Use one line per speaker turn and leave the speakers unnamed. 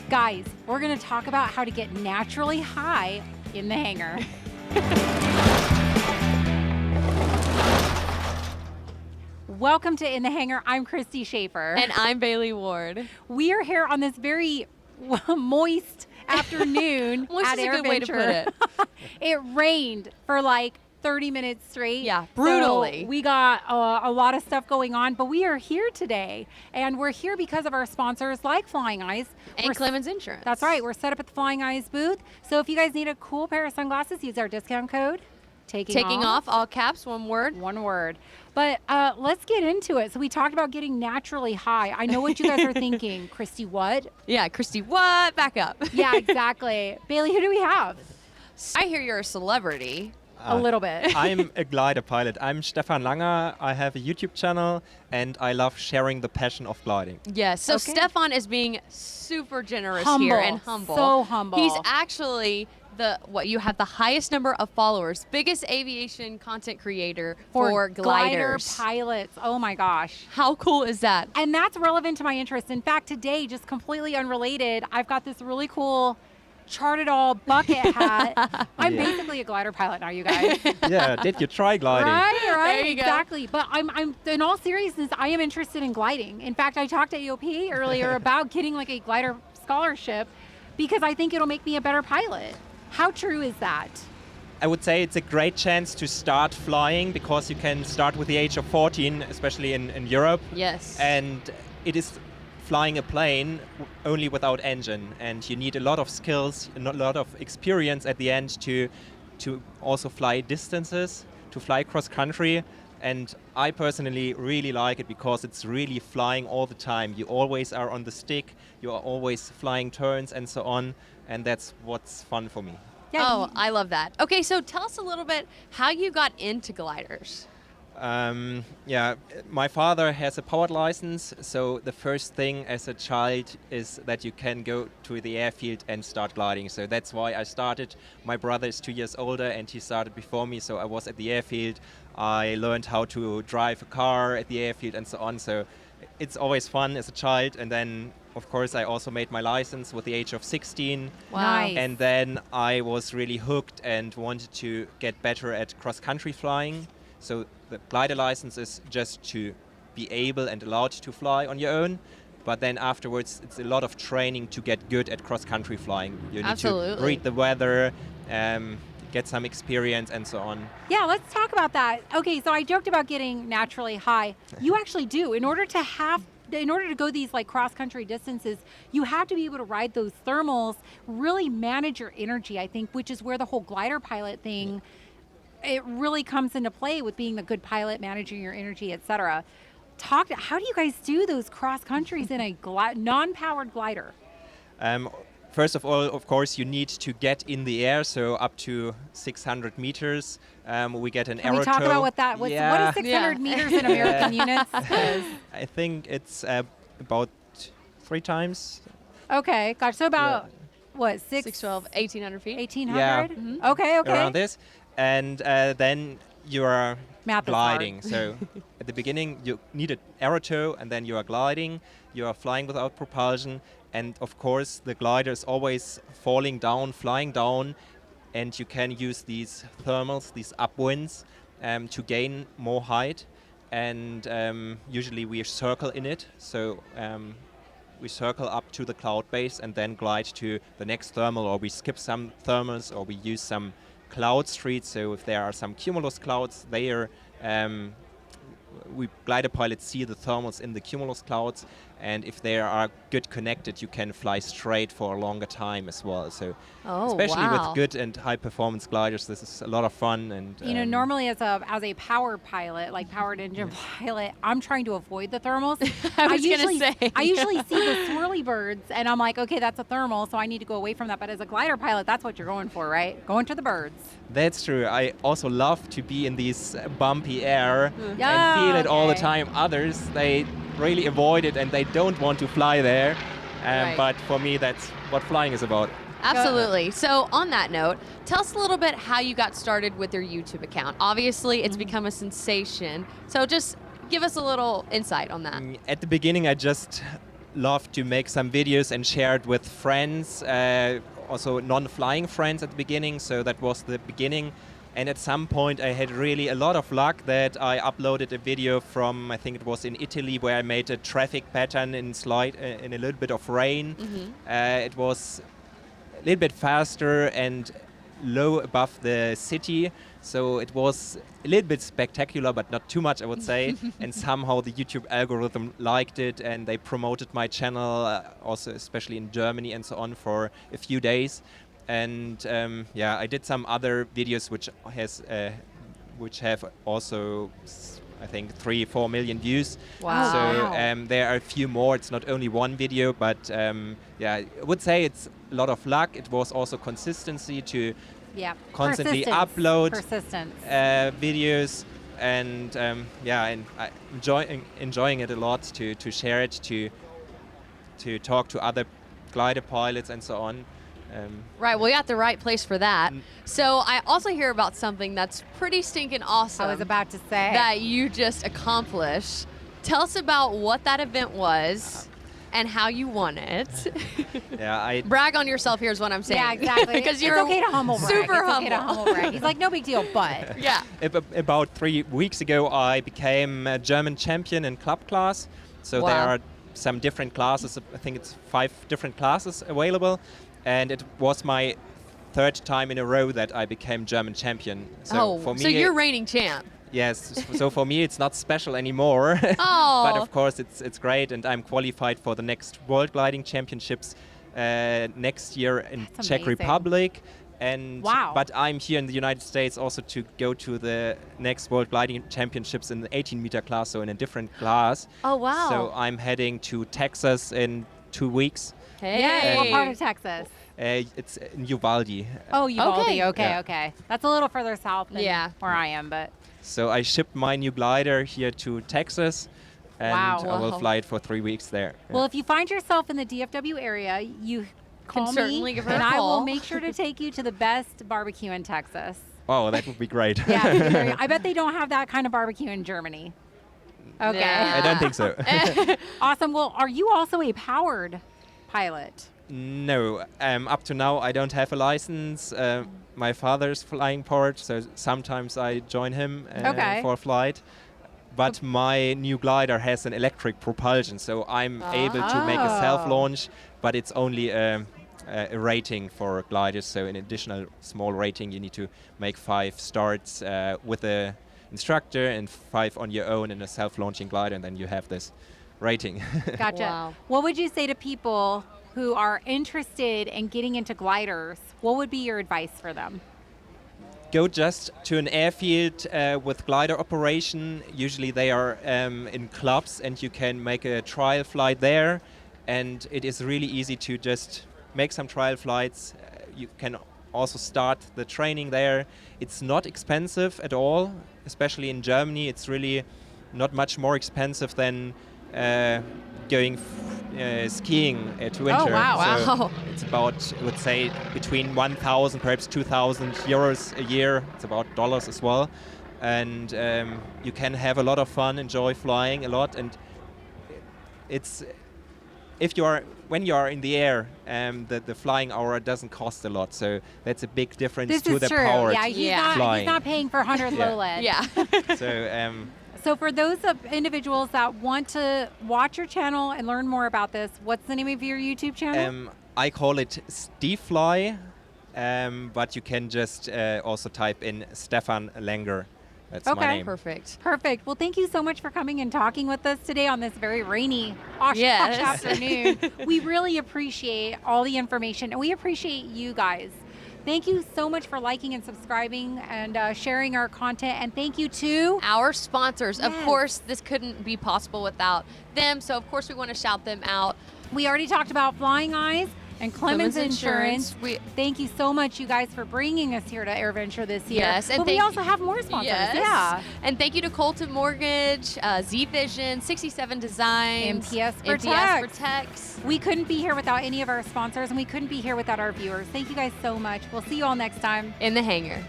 Guys, we're going to talk about how to get naturally high in the hangar. Welcome to In the Hangar. I'm Christy Schaefer.
And I'm Baylee Ward.
We are here on this very moist afternoon
Moist
at
is a good way to put
AirVenture.
it.
It rained for like 30 minutes straight.
Yeah, brutally.
So we got a lot of stuff going on, but we are here today, and we're here because of our sponsors like Flying Eyes.
And Clemens Insurance.
That's right. We're set up at the Flying Eyes booth. So if you guys need a cool pair of sunglasses, use our discount code. Taking
off, all caps, one word.
One word. But let's get into it. So we talked about getting naturally high. I know what you guys are thinking. Christy, what?
Yeah, Christy, what? Back up.
Yeah, exactly. Baylee, who do we have?
I hear you're a celebrity.
A little bit.
I'm a glider pilot. I'm Stefan Langer. I have a YouTube channel, and I love sharing the passion of gliding.
Yes. So
Okay.
Stefan is being super generous
Humble.
here and humble.
So humble.
He's actually you have the highest number of followers, biggest aviation content creator for
glider
gliders.
pilots. Oh my gosh.
How cool is that?
And that's relevant to my interest. In fact, today, just completely unrelated, I've got this really cool Chart It All bucket hat. I'm
Yeah.
basically a glider pilot now, you guys.
Yeah, did you try gliding?
Right,
There you go.
exactly. But I'm in all seriousness, I am interested in gliding. In fact, I talked to AOP earlier about getting like a glider scholarship because I think it'll make me a better pilot. How true is that?
I would say it's a great chance to start flying because you can start with the age of 14, especially in Europe.
Yes.
And it is flying a plane only without engine, and you need a lot of skills, a lot of experience at the end to also fly distances, to fly cross country. And I personally really like it because it's really flying all the time. You always are on the stick, you are always flying turns and so on, and that's what's fun for me.
Yeah,
Oh, I love that. Okay, so tell us a little bit how you got into gliders.
Yeah, my father has a powered license, so the first thing as a child is that you can go to the airfield and start gliding. So that's why I started. My brother is 2 years older and he started before me, so I was at the airfield. I learned how to drive a car at the airfield and so on. So it's always fun as a child. And then, of course, I also made my license with the age of 16.
Wow.
Nice.
And then I was really hooked and wanted to get better at cross-country flying. So the glider license is just to be able and allowed to fly on your own. But then afterwards, it's a lot of training to get good at cross-country flying. You need
Absolutely.
to read the weather, get some experience and so on.
Yeah, let's talk about that. Okay, so I joked about getting naturally high. You actually do. In order to go these like cross-country distances, you have to be able to ride those thermals, really manage your energy, I think, which is where the whole glider pilot thing, it really comes into play with being a good pilot, managing your energy, etc. How do you guys do those cross-countries in a non-powered glider?
First of all, of course, you need to get in the air, so up to 600 meters. We get an
Can
aero
we talk
tow.
about what what is 600
Yeah.
meters in American units?
I think it's about 3 times.
Okay, gosh, so about, what,
612, 1,800 feet.
1,800?
Yeah.
Mm-hmm. Okay.
Around this. And then you are
Math is hard.
gliding. So at the beginning, you need an aero tow, and then you are gliding. You are flying without propulsion. And of course, the glider is always falling down, flying down. And you can use these thermals, these upwinds, to gain more height. And usually we circle in it. So we circle up to the cloud base and then glide to the next thermal, or we skip some thermals, or we use some cloud streets. So if there are some cumulus clouds there, we glider pilots see the thermals in the cumulus clouds, and if they are good connected, you can fly straight for a longer time as well. So especially
wow.
with good and high performance gliders, this is a lot of fun. And
You know, normally as a power pilot, like powered engine pilot, I'm trying to avoid the thermals.
I was gonna
usually,
say.
I usually see the swirly birds, and I'm like, okay, that's a thermal, so I need to go away from that. But as a glider pilot, that's what you're going for, right? Going to the birds.
That's true. I also love to be in this bumpy air
Yeah,
and feel it all the
okay.
time. Others, they really avoid it and they don't want to fly there.
Right.
But for me, that's what flying is about.
Absolutely. So on that note, tell us a little bit how you got started with your YouTube account. Obviously, it's become a sensation. So just give us a little insight on that.
At the beginning, I just loved to make some videos and share it with friends, also non-flying friends at the beginning. So that was the beginning. And at some point I had really a lot of luck that I uploaded a video from, I think it was in Italy, where I made a traffic pattern in in a little bit of rain. It was a little bit faster and low above the city. So it was a little bit spectacular, but not too much, I would say. And somehow the YouTube algorithm liked it, and they promoted my channel, also especially in Germany and so on, for a few days. And yeah, I did some other videos which have also, I think, 3-4 million views.
Wow.
So there are a few more. It's not only one video, but yeah, I would say it's a lot of luck. It was also consistency to constantly upload videos, and yeah, and I enjoying it a lot to share it, to talk to other glider pilots and so on.
Right, well, you're at the right place for that. So I also hear about something that's pretty stinking awesome.
I was about to say.
That you just accomplished. Tell us about what that event was and how you won it.
Yeah,
brag on yourself here is what I'm saying.
Yeah, exactly.
Because you're
okay to humble brag.
super
it's
humble.
Okay to humble brag. He's like, no big deal, but.
Yeah.
About 3 weeks ago, I became a German champion in club class. So
Wow.
there are some different classes. I think it's 5 different classes available. And it was my 3rd time in a row that I became German champion. So for me,
so you're reigning champ.
Yes. So for me, it's not special anymore.
Oh.
But of course, it's great, and I'm qualified for the next World Gliding Championships next year in
That's
Czech
amazing.
Republic. And
Wow.
But I'm here in the United States also to go to the next World Gliding Championships in the 18-meter class, so in a different class.
Oh, wow.
So I'm heading to Texas in 2 weeks.
Hey.
Yeah, what part of Texas?
It's in Uvalde.
Oh, Uvalde. Okay,
Yeah.
okay. That's a little further south than
Yeah.
where I am, but.
So I shipped my new glider here to Texas, and
Wow.
I will
Wow.
fly it for 3 weeks there.
Well, if you find yourself in the DFW area, you call
certainly
me,
give her a
and I will
call.
make sure to take you to the best barbecue in Texas.
Oh, that would be great.
Yeah, I bet they don't have that kind of barbecue in Germany. Okay.
Yeah.
I don't think so.
Awesome. Well, are you also a powered pilot?
No, up to now I don't have a license. My father's flying part, so sometimes I join him
Okay.
for a flight. But my new glider has an electric propulsion, so I'm able to make a self-launch, but it's only a rating for gliders, so an additional small rating. You need to make 5 starts with the instructor and 5 on your own in a self-launching glider, and then you have this rating.
Gotcha.
Wow.
What would you say to people who are interested in getting into gliders? What would be your advice for them?
Go just to an airfield with glider operation. Usually they are in clubs, and you can make a trial flight there, and it is really easy to just make some trial flights. You can also start the training there. It's not expensive at all, especially in Germany. It's really not much more expensive than going skiing at winter.
wow.
So
Wow.
it's about, I would say, between 1,000, perhaps 2,000 euros a year. It's about dollars as well. And you can have a lot of fun, enjoy flying a lot. And it's, when you are in the air, the flying hour doesn't cost a lot. So that's a big difference
This
to
is
the
true.
powered
Yeah, he's
flying.
not paying for 100
Yeah.
low lead.
Yeah.
So
So for those individuals that want to watch your channel and learn more about this, what's the name of your YouTube channel?
I call it Stefly, but you can just also type in Stefan Langer. That's
Okay.
my name.
Perfect.
Perfect. Well, thank you so much for coming and talking with us today on this very rainy
Yes.
afternoon. We really appreciate all the information, and we appreciate you guys. Thank you so much for liking and subscribing and sharing our content. And thank you to
Our sponsors. Of
Yes.
course, this couldn't be possible without them. So, of course, we want to shout them out.
we already talked about Flying Eyes and Clemens
Clemens
Insurance.
Insurance.
Thank you so much, you guys, for bringing us here to AirVenture this year.
Yes, and
but we
thank
also have more sponsors.
Yes.
Yeah.
And thank you to Colton Mortgage, Z Vision, 67 Designs,
MPS
MPS
Protects.
Protects.
We couldn't be here without any of our sponsors, and we couldn't be here without our viewers. Thank you guys so much. We'll see you all next time.
In the hangar.